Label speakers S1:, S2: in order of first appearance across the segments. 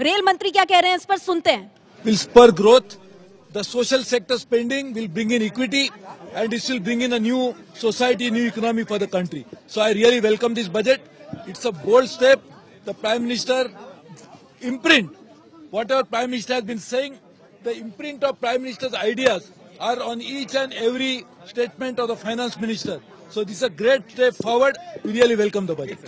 S1: Rail मंत्री क्या कह रहे हैं इस पर सुनते हैं।
S2: Will spur growth. The social sector spending will bring in equity, and this will bring in a new society, new economy for the country. So I really welcome this budget. It's a bold step. The Prime Minister imprint, whatever Prime Minister has been saying, the imprint of Prime Minister's ideas are on each and every statement of the Finance Minister. So this is a great step forward. We really welcome the budget.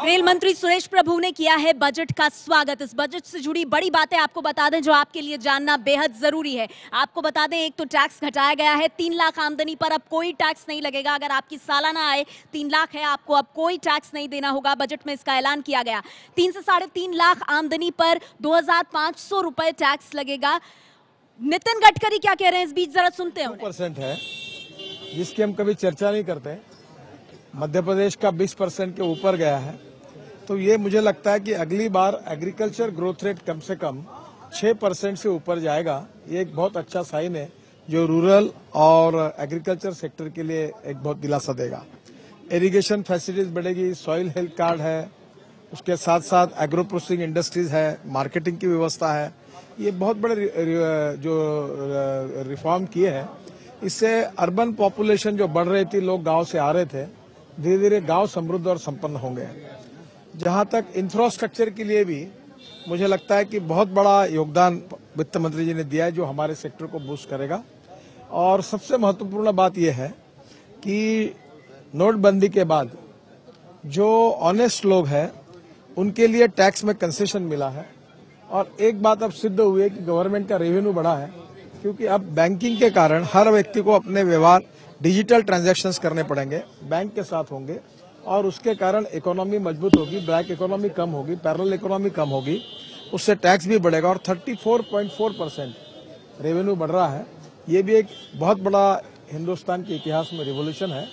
S1: Rail मंत्री सुरेश प्रभु ने किया है budget का स्वागत। इस budget से जुड़ी बड़ी बातें आपको बता दें जो आपके लिए जानना बेहद जरूरी है। आपको बता दें, एक तो टैक्स घटाया गया है। 3 लाख आमदनी पर अब कोई टैक्स नहीं लगेगा। अगर आपकी सालाना आय 3 लाख है, आपको अब कोई टैक्स नहीं देना होगा। बजट में इसका ऐलान किया गया। 3 से 3.5 लाख आमदनी पर 2500 रुपए टैक्स लगेगा। नितिन गडकरी क्या कह रहे हैं इस बीच, जरा सुनते हैं।
S3: 2% है जिसकी हम कभी चर्चा नहीं करते। मध्य प्रदेश का 20% के ऊपर गया है, तो ये मुझे लगता है कि अगली बार एग्रीकल्चर ग्रोथ रेट कम से कम 6% से ऊपर जाएगा। ये एक बहुत अच्छा साइन है जो रूरल और एग्रीकल्चर सेक्टर के लिए एक बहुत दिलासा देगा। इरिगेशन फैसिलिटीज बढ़ेगी, सॉइल हेल्थ कार्ड है, उसके साथ साथ एग्रो प्रोसेसिंग इंडस्ट्रीज है, मार्केटिंग की व्यवस्था है। ये बहुत बड़े जो रिफॉर्म किए हैं, इससे अर्बन पॉपुलेशन जो बढ़ रही थी, लोग गांव से आ रहे थे, धीरे धीरे गांव समृद्ध और संपन्न होंगे। जहां तक इंफ्रास्ट्रक्चर के लिए भी मुझे लगता है कि बहुत बड़ा योगदान वित्त मंत्री जी ने दिया है जो हमारे सेक्टर को बूस्ट करेगा। और सबसे महत्वपूर्ण बात यह है कि नोटबंदी के बाद जो ऑनेस्ट लोग हैं उनके लिए टैक्स में कंसेशन मिला है। और एक बात अब सिद्ध हुई है कि गवर्नमेंट का रेवेन्यू बढ़ा है, क्योंकि अब बैंकिंग के कारण हर व्यक्ति को अपने व्यवहार डिजिटल ट्रांजैक्शंस करने पड़ेंगे, बैंक के साथ होंगे, और उसके कारण इकोनॉमी मजबूत होगी, ब्लैक इकोनॉमी कम होगी, पैरेलल इकोनॉमी कम होगी, उससे टैक्स भी बढ़ेगा। और 34.4% रेवेन्यू बढ़ रहा है। ये भी एक बहुत बड़ा हिंदुस्तान के इतिहास में रिवॉल्यूशन है।